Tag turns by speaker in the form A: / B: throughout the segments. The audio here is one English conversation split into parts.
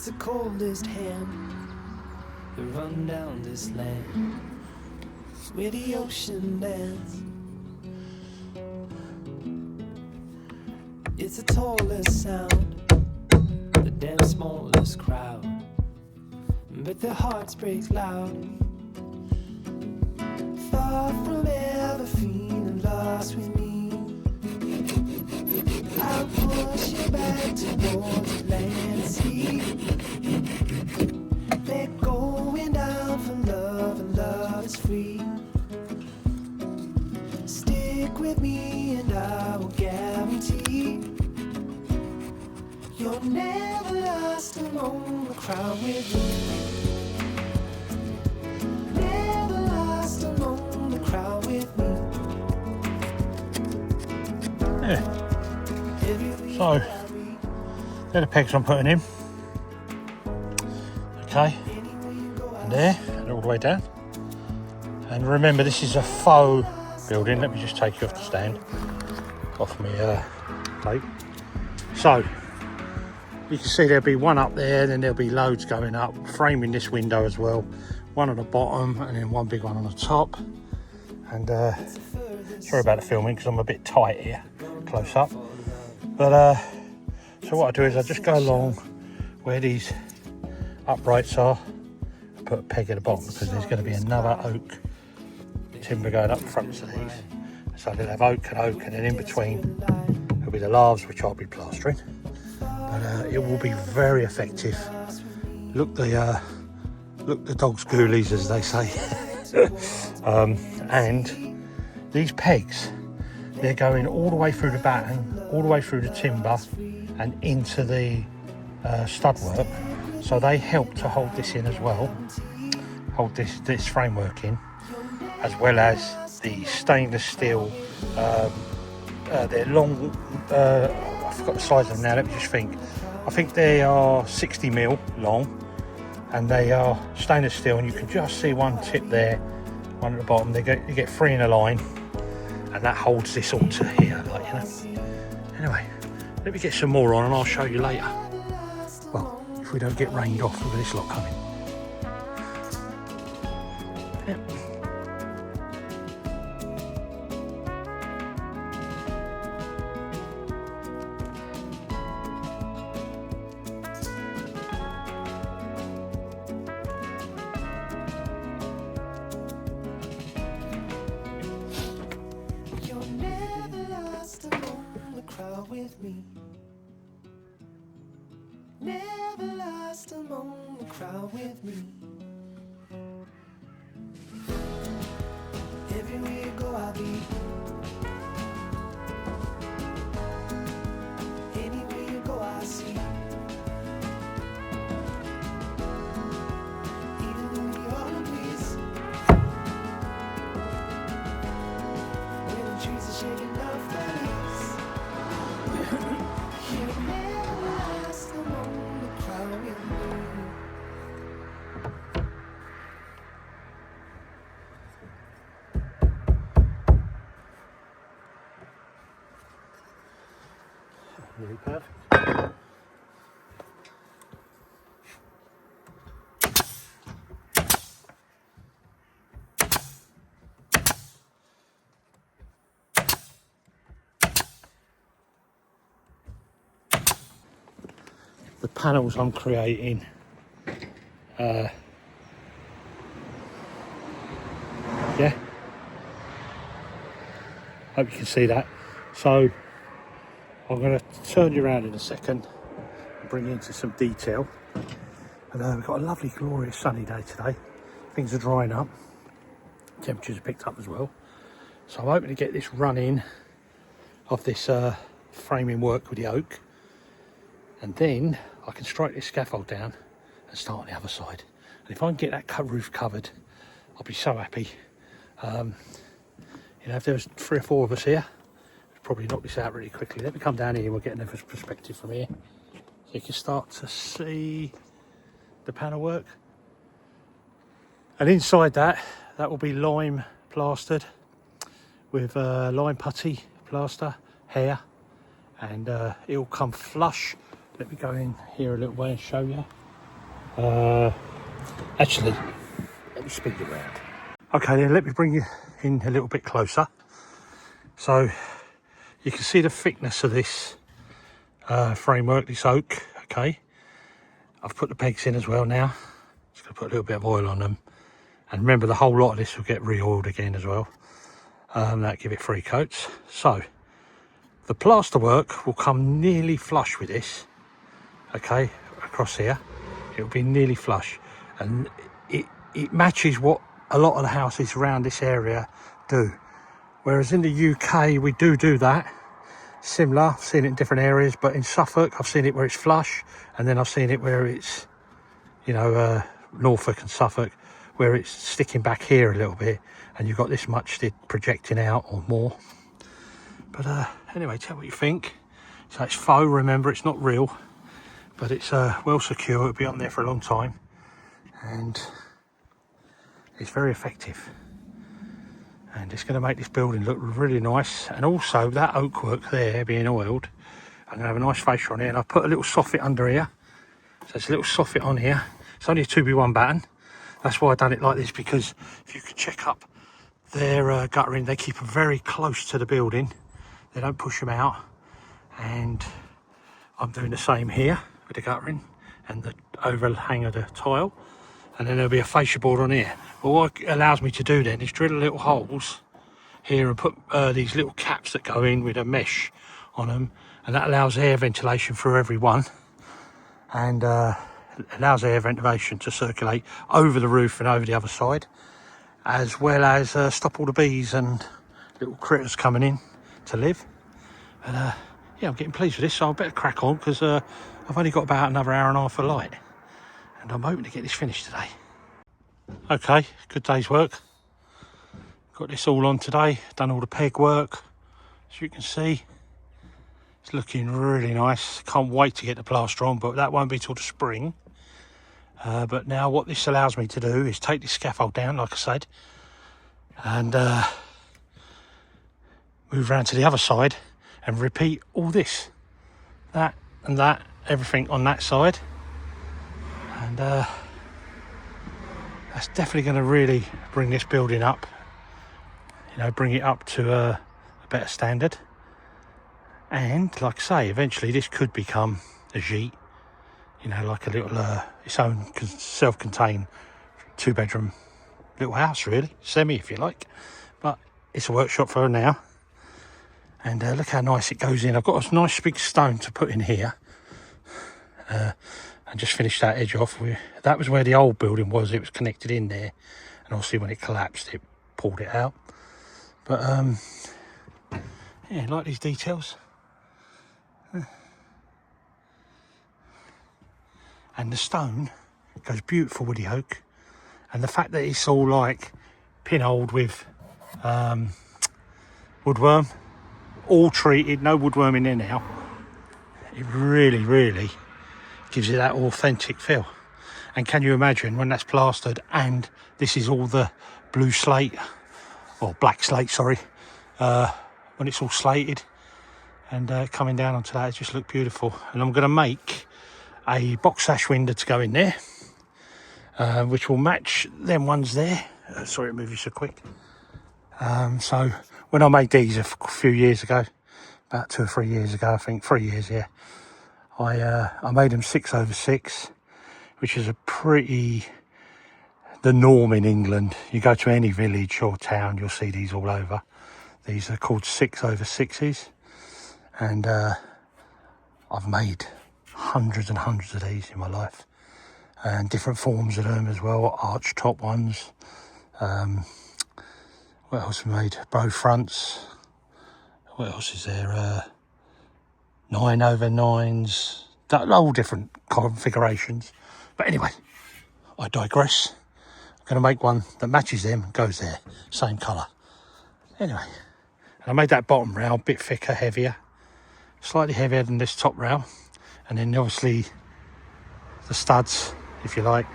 A: It's the coldest hand that run down this land where the ocean lands. It's the tallest sound, the damn smallest crowd, but their hearts break loud. Far from ever feeling lost with me, I'll push you back towards the land and sea. They're going down for love, and love is free. Stick with me and I will guarantee you're never lost among the crowd with me. Never lost among the crowd with me.
B: Yeah. So, they're the pegs I'm putting in. Okay. And there, and all the way down. And remember, this is a faux building. Let me just take you off the stand. Off my plate. So, you can see there'll be one up there, then there'll be loads going up, framing this window as well. One on the bottom, and then one big one on the top. And sorry about the filming, because I'm a bit tight here, close up. But, so what I do is I just go along where these uprights are, and put a peg at the bottom, because there's going to be another oak timber going up the front of these. So they'll have oak, and then in between there'll be the laths, which I'll be plastering. But it will be very effective. Look the dog's ghoulies, as they say. And these pegs, they're going all the way through the batten, all the way through the timber, and into the stud work. So they help to hold this in as well, hold this framework in, as well as the stainless steel. They're long. I forgot the size of them now. Let me just think. I think they are 60mm long, and they are stainless steel. And you can just see one tip there, one at the bottom. You get three in a line, and that holds this all to here, like, you know. Anyway, let me get some more on, and I'll show you later. Well, if we don't get rained off with this lot coming. Yeah.
A: With me, never lost among the crowd with me. Everywhere you go, I'll be. Anywhere you go, I'll see. Even in the autumn breeze, when the trees are shaking off their leaves.
B: Really perfect. The panels I'm creating, yeah, hope you can see that. So I'm going to turn you around in a second and bring you into some detail. And we've got a lovely, glorious sunny day today. Things are drying up. Temperatures have picked up as well. So I'm hoping to get this running of this framing work with the oak. And then I can strike this scaffold down and start on the other side. And if I can get that roof covered, I'll be so happy. You know, if there was 3 or 4 of us here, probably knock this out really quickly. Let me come down here and we'll get another perspective from here, so you can start to see the panel work. And inside that will be lime plastered with lime putty plaster, hair, and it'll come flush. Let me go in here a little way and show you. Actually, let me spin you around. Okay, then let me bring you in a little bit closer. So you can see the thickness of this framework, this oak. Okay, I've put the pegs in as well now. Just going to put a little bit of oil on them. And remember, the whole lot of this will get re-oiled again as well. That'll give it 3 coats. So the plaster work will come nearly flush with this. Okay, across here. It'll be nearly flush. And it matches what a lot of the houses around this area do. Whereas in the UK, we do that. Similar, I've seen it in different areas, but in Suffolk, I've seen it where it's flush. And then I've seen it where it's, you know, Norfolk and Suffolk, where it's sticking back here a little bit. And you've got this much projecting out or more. But anyway, tell what you think. So it's faux, remember, it's not real. But it's well secure, it'll be on there for a long time. And it's very effective. And it's going to make this building look really nice. And also that oak work there being oiled, I'm going to have a nice fascia on here. And I've put a little soffit under here. So it's a little soffit on here. It's only a 2x1 batten. That's why I've done it like this, because if you could check up their guttering, they keep them very close to the building. They don't push them out. And I'm doing the same here with the guttering and the overhang of the tile. And then there'll be a fascia board on here. But what it allows me to do then is drill little holes here and put these little caps that go in with a mesh on them, and that allows air ventilation through every one, and allows air ventilation to circulate over the roof and over the other side, as well as stop all the bees and little critters coming in to live. And yeah, I'm getting pleased with this, so I better crack on, because I've only got about another hour and a half of light. And I'm hoping to get this finished today. Okay, good day's work. Got this all on today, done all the peg work. As you can see, it's looking really nice. Can't wait to get the plaster on, but that won't be till the spring. But now what this allows me to do is take this scaffold down, like I said, and move around to the other side and repeat all this. That and that, everything on that side. And that's definitely going to really bring this building up, you know, bring it up to a better standard. And like I say, eventually this could become a gîte, you know, like a little its own self-contained 2-bedroom little house, really, semi if you like. But it's a workshop for now. And look how nice it goes in. I've got a nice big stone to put in here. And just finish that edge off. That was where the old building was. It was connected in there, and obviously when it collapsed, it pulled it out. But yeah, like these details. And the stone goes beautiful with the oak, and the fact that it's all like pinholed with woodworm, all treated, no woodworm in there now. It really gives it that authentic feel. And can you imagine when that's plastered and this is all the blue slate, or black slate, sorry, when it's all slated and coming down onto that, it just looked beautiful. And I'm going to make a box sash window to go in there, which will match them ones there. Sorry to move you so quick. So when I made these a few years ago, about 2 or 3 years ago, I think 3 years, yeah, I made them 6/6, which is the norm in England. You go to any village or town, you'll see these all over. These are called 6/6s, and I've made hundreds and hundreds of these in my life, and different forms of them as well, arch top ones. What else have we made? Bow fronts. What else is there? 9/9s, all different configurations. But anyway, I digress. I'm going to make one that matches them and goes there, same colour. Anyway, and I made that bottom rail a bit thicker, heavier, slightly heavier than this top rail. And then obviously the studs, if you like,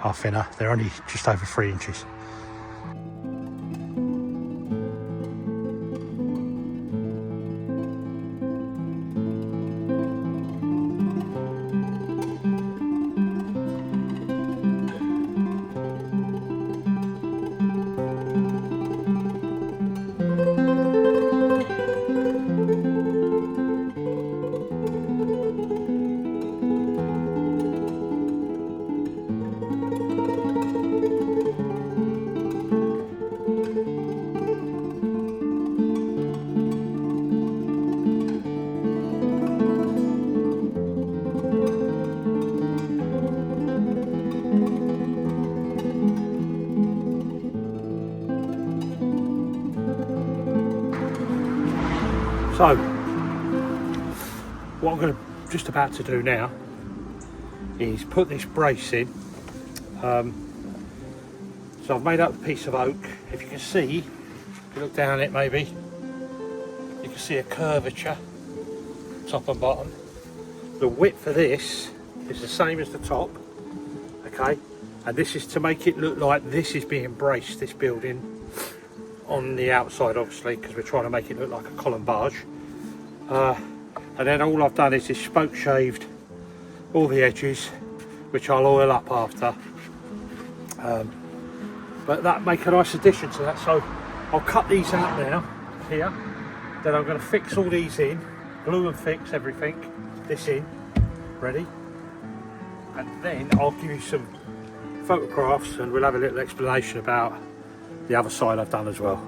B: are thinner. They're only just over 3 inches. So what I'm just about to do now is put this brace in. So I've made up a piece of oak. If you can see, if you look down it maybe, you can see a curvature, top and bottom. The width of this is the same as the top, okay? And this is to make it look like this is being braced, this building, on the outside obviously, because we're trying to make it look like a Colombage. And then all I've done is spoke shaved all the edges, which I'll oil up after. But that make a nice addition to that. So I'll cut these out now, here. Then I'm going to fix all these in, glue and fix everything, this in, ready. And then I'll give you some photographs and we'll have a little explanation about the other side I've done as well.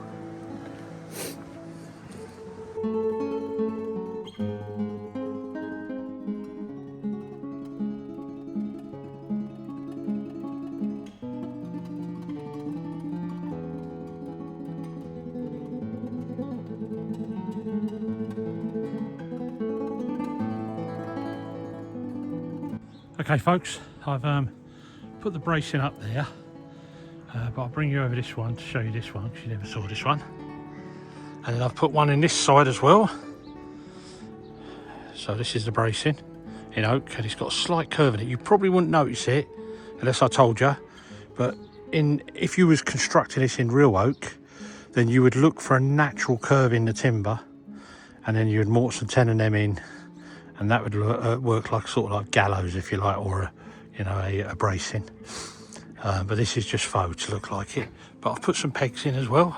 B: Okay folks, I've put the bracing up there, but I'll bring you over this one to show you this one because you never saw this one. And then I've put one in this side as well. So this is the bracing in oak and it's got a slight curve in it. You probably wouldn't notice it unless I told you, but if you was constructing this in real oak, then you would look for a natural curve in the timber and then you would mortise and tenon them in. And that would work like sort of like gallows, if you like, or a bracing. But this is just faux to look like it. But I've put some pegs in as well,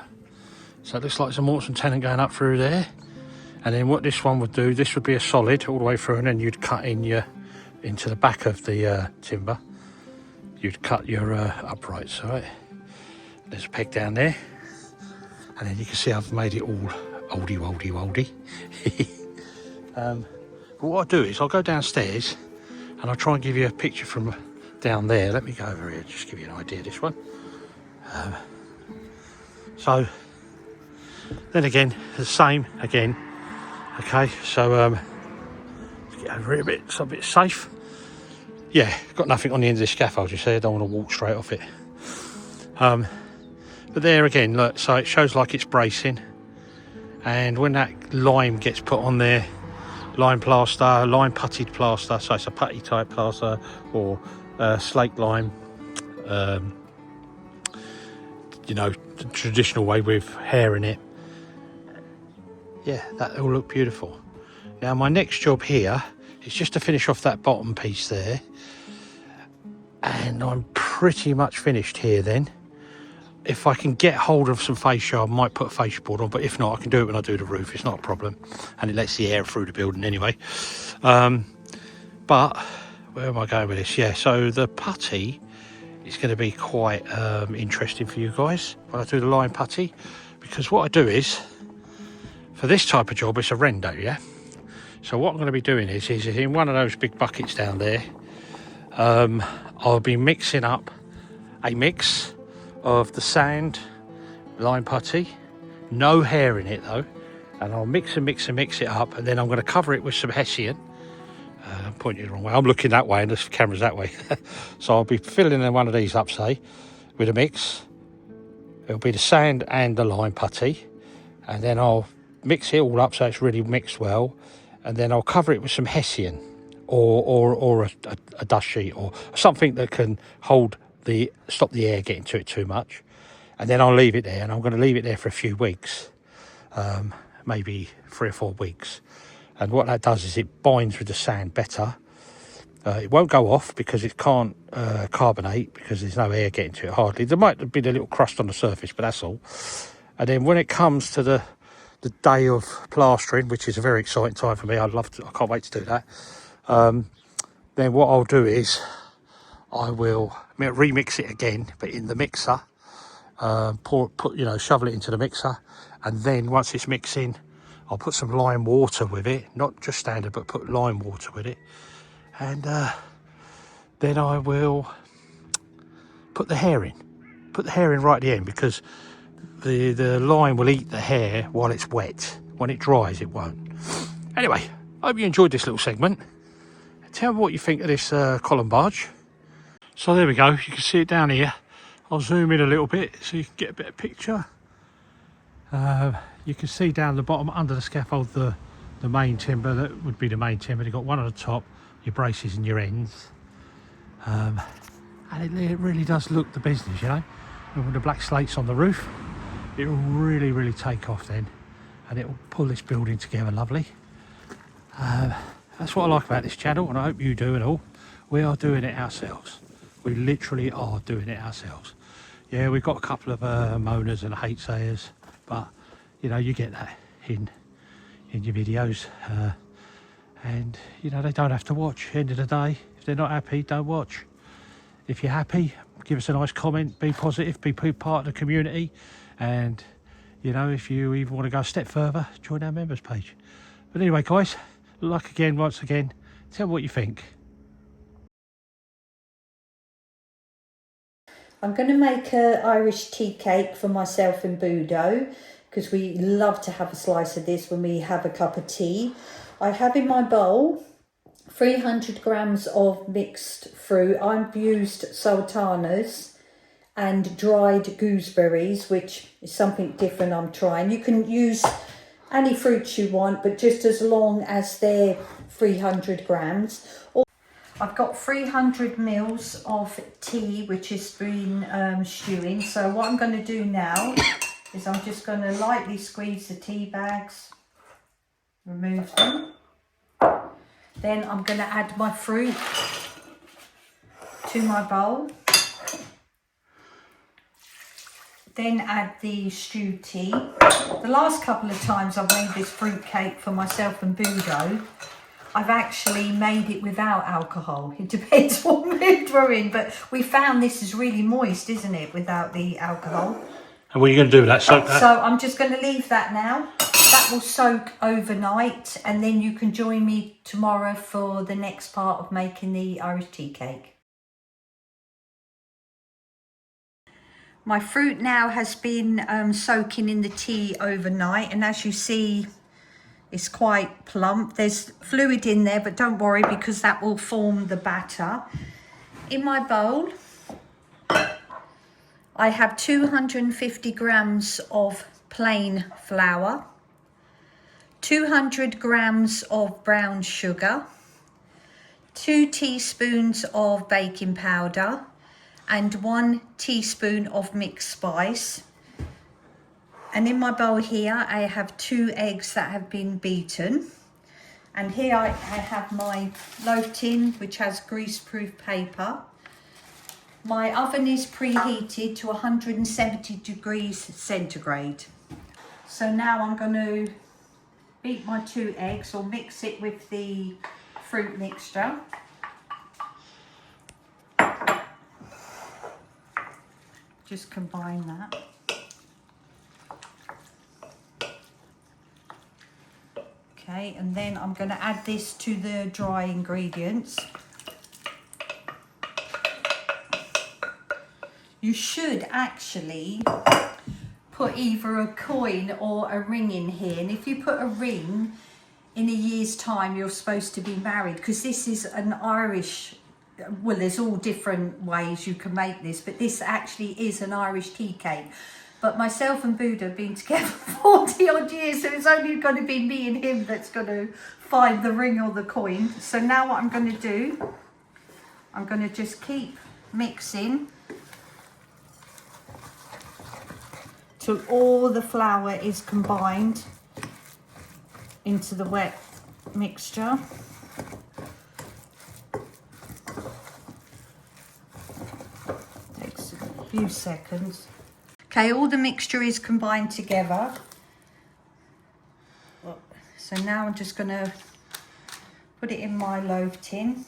B: so it looks like some mortise and tenon going up through there. And then what this one would do, this would be a solid all the way through, and then you'd cut in into the back of the timber. You'd cut your uprights, right? There's a peg down there, and then you can see I've made it all oldie. But what I'll do is I'll go downstairs and I'll try and give you a picture from down there. Let me go over here, just give you an idea of this one. So then again, the same again. Okay, so let's get over here a bit, so a bit safe. Yeah, got nothing on the end of the scaffold, you see, I don't want to walk straight off it. But there again, look, so it shows like it's bracing. And when that lime gets put on there, lime plaster, lime puttied plaster, so it's a putty type plaster, or slate lime, the traditional way with hair in it. Yeah, that will look beautiful. Now my next job here is just to finish off that bottom piece there, and I'm pretty much finished here then. If I can get hold of some fascia, I might put a fascia board on, but if not, I can do it when I do the roof. It's not a problem, and it lets the air through the building anyway. But where am I going with this? Yeah, so the putty is going to be quite interesting for you guys when I do the line putty, because what I do is, for this type of job, it's a rendo, yeah? So what I'm going to be doing is in one of those big buckets down there, I'll be mixing up a mix of the sand, lime putty, no hair in it though, and I'll mix it up, and then I'm going to cover it with some Hessian. I'm pointing the wrong way, I'm looking that way and the camera's that way. So I'll be filling one of these up, say, with a mix. It'll be the sand and the lime putty, and then I'll mix it all up so it's really mixed well, and then I'll cover it with some Hessian or a dust sheet or something that can stop the air getting to it too much, and then I'll leave it there, and I'm going to leave it there for a few weeks, maybe 3 or 4 weeks. And what that does is it binds with the sand better. It won't go off because it can't carbonate, because there's no air getting to it hardly. There might be a little crust on the surface, but that's all. And then when it comes to the day of plastering, which is a very exciting time for me, I can't wait to do that. Then what I'll do is I will remix it again, but in the mixer, shovel it into the mixer, and then once it's mixing, I'll put some lime water with it, not just standard, but put lime water with it, and then I will put the hair in right at the end, because the lime will eat the hair while it's wet. when it dries, it won't. Anyway, I hope you enjoyed this little segment. Tell me what you think of this Colombage. So there we go, you can see it down here. I'll zoom in a little bit so you can get a better picture. You can see down the bottom under the scaffold the main timber. That would be the main timber. You've got one on the top, your braces and your ends. And it really does look the business, you know. And with the black slates on the roof, it will really take off then, and it will pull this building together lovely. That's what I like about this channel, and I hope you do and all. We are doing it ourselves. We literally are doing it ourselves. Yeah, we've got a couple of moaners and hate sayers, but you know, you get that in your videos, and you know, they don't have to watch. End of the day, if they're not happy, don't watch. If you're happy, give us a nice comment, be positive, be part of the community, and you know, if you even want to go a step further, join our members page. But anyway, guys, good luck again, once again. Tell me what you think.
C: I'm going to make an Irish tea cake for myself and Budo, because we love to have a slice of this when we have a cup of tea. I have in my bowl 300 grams of mixed fruit. I've used sultanas and dried gooseberries, which is something different I'm trying. You can use any fruits you want, but just as long as they're 300 grams. I've got 300 mils of tea, which has been stewing. So what I'm going to do now is I'm just going to lightly squeeze the tea bags, remove them. Then I'm going to add my fruit to my bowl. Then add the stewed tea. The last couple of times I've made this fruit cake for myself and Budo, I've actually made it without alcohol. It depends what mood we're in, but we found this is really moist, isn't it, without the alcohol?
B: And what are you going to do with that? Soak that?
C: So I'm just going to leave that now. That will soak overnight, and then you can join me tomorrow for the next part of making the Irish tea cake. My fruit now has been soaking in the tea overnight, and as you see, it's quite plump. There's fluid in there, but don't worry, because that will form the batter. In my bowl, I have 250 grams of plain flour, 200 grams of brown sugar, 2 teaspoons of baking powder, and 1 teaspoon of mixed spice. And in my bowl here, I have 2 eggs that have been beaten. And here I have my loaf tin, which has grease-proof paper. My oven is preheated to 170 degrees centigrade. So now I'm going to beat my 2 eggs, or mix it with the fruit mixture. Just combine that. Okay, and then I'm going to add this to the dry ingredients. You should actually put either a coin or a ring in here. And if you put a ring, in a year's time, you're supposed to be married, because this is an Irish, well, there's all different ways you can make this, but this actually is an Irish tea cake. But myself and Budo have been together 40 odd years, so it's only going to be me and him that's going to find the ring or the coin. So now what I'm going to do, I'm going to just keep mixing till all the flour is combined into the wet mixture. Takes a few seconds. Okay, all the mixture is combined together. So now I'm just going to put it in my loaf tin.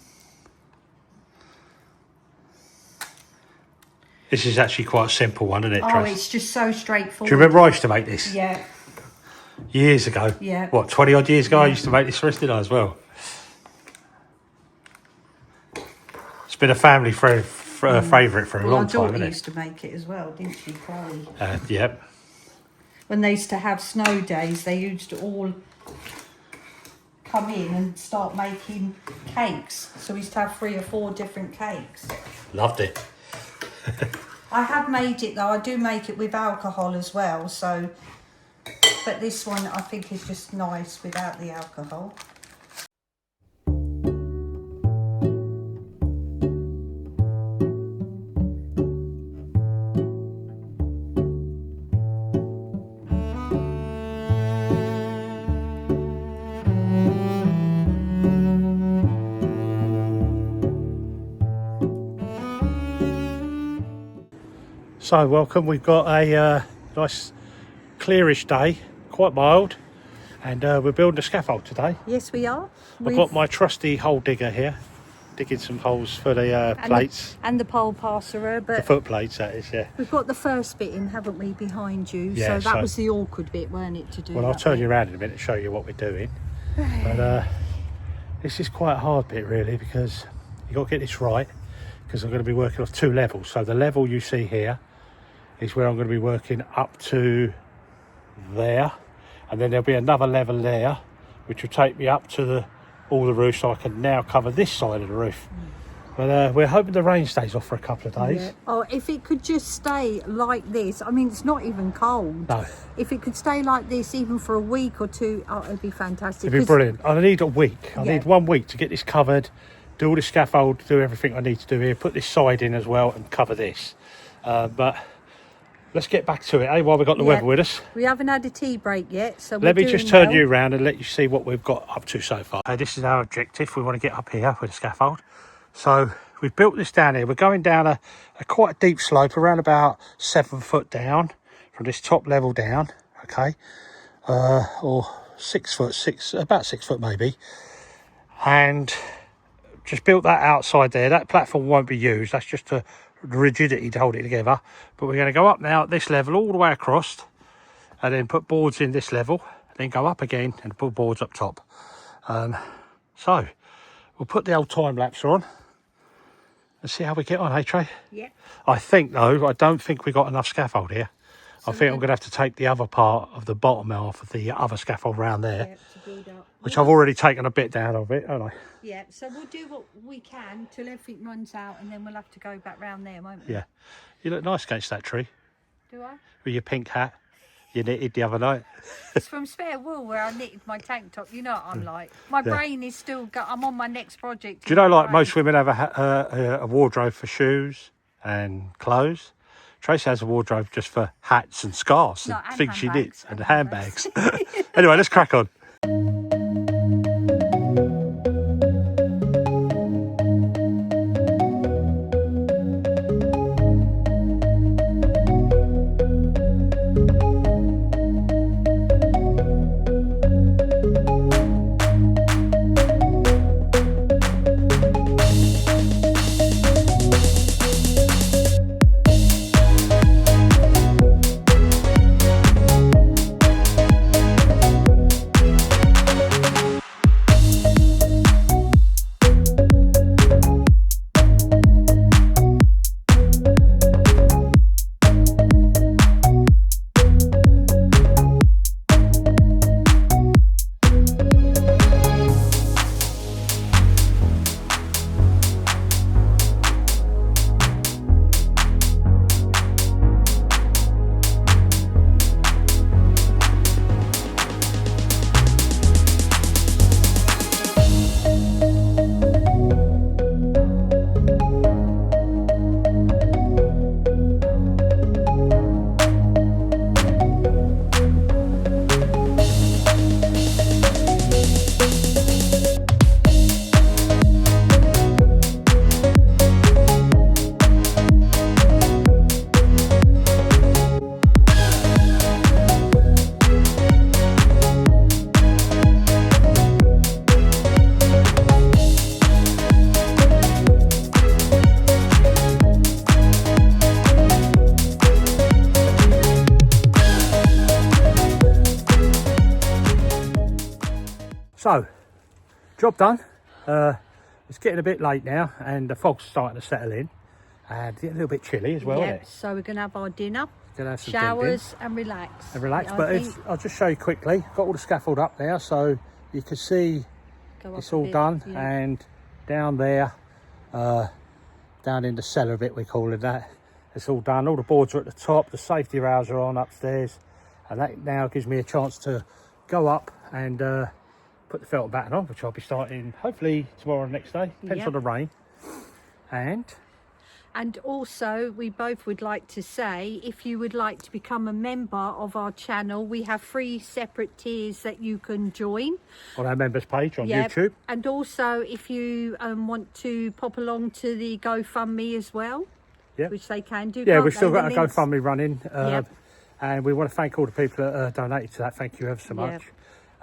B: This is actually quite a simple one, isn't it,
C: Oh,
B: Trace?
C: it's just so straightforward.
B: Do you remember I used to make this?
C: Yeah.
B: Years ago?
C: Yeah.
B: What, 20 odd years ago?
C: Yeah.
B: I used to make this for us, didn't I, as well? It's been a family favourite for a long time,
C: Our daughter
B: isn't it?
C: used to make it as well, didn't she, Chloe?
B: Yep.
C: when they used to have snow days, they used to all come in and start making cakes. So we used to have 3 or 4 different cakes.
B: Loved it.
C: I have made it though. I do make it with alcohol as well. So, but this one I think is just nice without the alcohol.
B: So welcome, we've got a nice clearish day, quite mild, and we're building a scaffold today.
C: Yes, we are.
B: I've got my trusty hole digger here, digging some holes for the plates.
C: And the pole passer, but...
B: The foot plates, that is, yeah.
C: We've got the first bit in, haven't we, behind you?
B: Yeah,
C: so that was the awkward bit, weren't it, to do?
B: Well, I'll turn you around in a minute and show you what we're doing. But this is quite a hard bit, really, because you've got to get this right, because I'm going to be working off 2 levels. So the level you see here is where I'm going to be working up to there, and then there'll be another level there which will take me up to all the roof, so I can now cover this side of the roof. But we're hoping the rain stays off for a couple of days.
C: Yeah. Oh, if it could just stay like this, I mean, it's not even cold.
B: No.
C: If it could stay like this even for a week or 2, oh, it'd be fantastic.
B: It'd be brilliant. I need a week. I
C: Yeah.
B: need 1 week to get this covered, do all the scaffold, do everything I need to do here, put this side in as well and cover this. But let's get back to it, eh, while we've got the weather with us.
C: We haven't had a tea break yet, so
B: Let me just turn you around and let you see what we've got up to so far. This is our objective. We want to get up here with the scaffold. So we've built this down here. We're going down a quite deep slope, around about 7 foot down from this top level down, okay? Or 6 foot, about 6 foot maybe. And just built that outside there. That platform won't be used. That's just the rigidity to hold it together. But we're going to go up now at this level all the way across, and then put boards in this level, then go up again and put boards up top. So we'll put the old time lapse on and see how we get on, hey Trey?
C: Yeah.
B: I think though, I don't think we got enough scaffold here. So I think I'm going to have to take the other part of the bottom half of the other scaffold round there,
C: To build up.
B: which I've already taken a bit down of it, haven't I?
C: Yeah, so we'll do what we can till everything runs out, and then we'll have to go back round there, won't we?
B: Yeah. You look nice against that tree
C: Do I?
B: with your pink hat you knitted the other night.
C: It's from Spare Wool where I knitted my tank top. You know what I'm like. My brain is still... I'm on my next project.
B: Do you know, like most women have a wardrobe for shoes and clothes? Tracy has a wardrobe just for hats and scarves and things she knits and handbags. Anyway, let's crack on. So, job done. It's getting a bit late now and the fog's starting to settle in. and a little bit chilly as well, isn't it?
C: So we're going to have our dinner,
B: Gonna have some
C: showers and relax.
B: But I'll just show you quickly. Got all the scaffold up there, so you can see it's all done. And down there, down in the cellar bit, we call it that, it's all done. All the boards are at the top, the safety rails are on upstairs, and that now gives me a chance to go up and put the felt batten on, which I'll be starting hopefully tomorrow or next day, depends on the rain.
C: And also, we both would like to say, if you would like to become a member of our channel, we have 3 separate tiers that you can join.
B: On our members page on YouTube.
C: And also, if you want to pop along to the GoFundMe as well, which they can do.
B: Yeah, we've still got a GoFundMe running. And we want to thank all the people that donated to that. Thank you ever so much.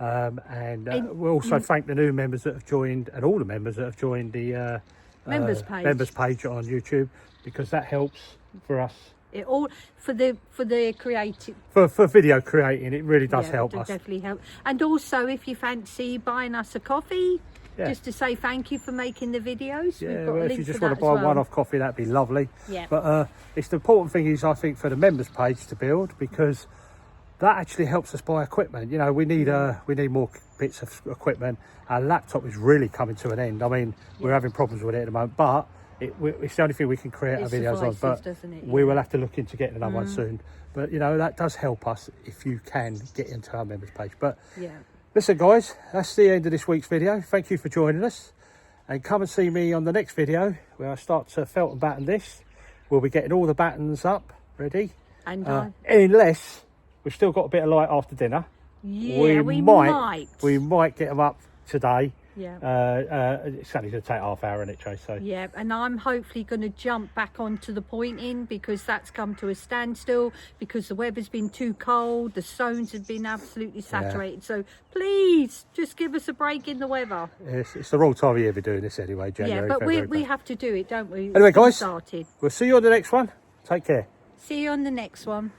B: We'll also thank the new members that have joined, and all the members that have joined the members page on YouTube, because that helps for us.
C: It all for the creative
B: for video creating. It really does help us.
C: Definitely help. And also, if you fancy buying us a coffee, just to say thank you for making the videos.
B: Yeah, well, if you just want to buy one-off coffee, that'd be lovely.
C: Yeah.
B: But it's the important thing is, I think, for the members page to build, because that actually helps us buy equipment. You know, we need more bits of equipment. Our laptop is really coming to an end. I mean, we're having problems with it at the moment, but it's the only thing we can create our videos on. But we will have to look into getting another one soon. But, you know, that does help us if you can get into our members page. But listen, guys, that's the end of this week's video. Thank you for joining us. And come and see me on the next video, where I start to felt and batten this. We'll be getting all the battens up, ready. And unless we've still got a bit of light after dinner.
C: Yeah, we might
B: get them up today. It's only going to take half hour, isn't it, Trace? So
C: and I'm hopefully going to jump back onto the pointing, because that's come to a standstill because the weather's been too cold. The stones have been absolutely saturated. So please just give us a break in the weather.
B: It's the wrong time of year to be doing this anyway, January.
C: But we have to do it, don't we?
B: Anyway, guys, we'll see you on the next one. Take care.
C: See you on the next one.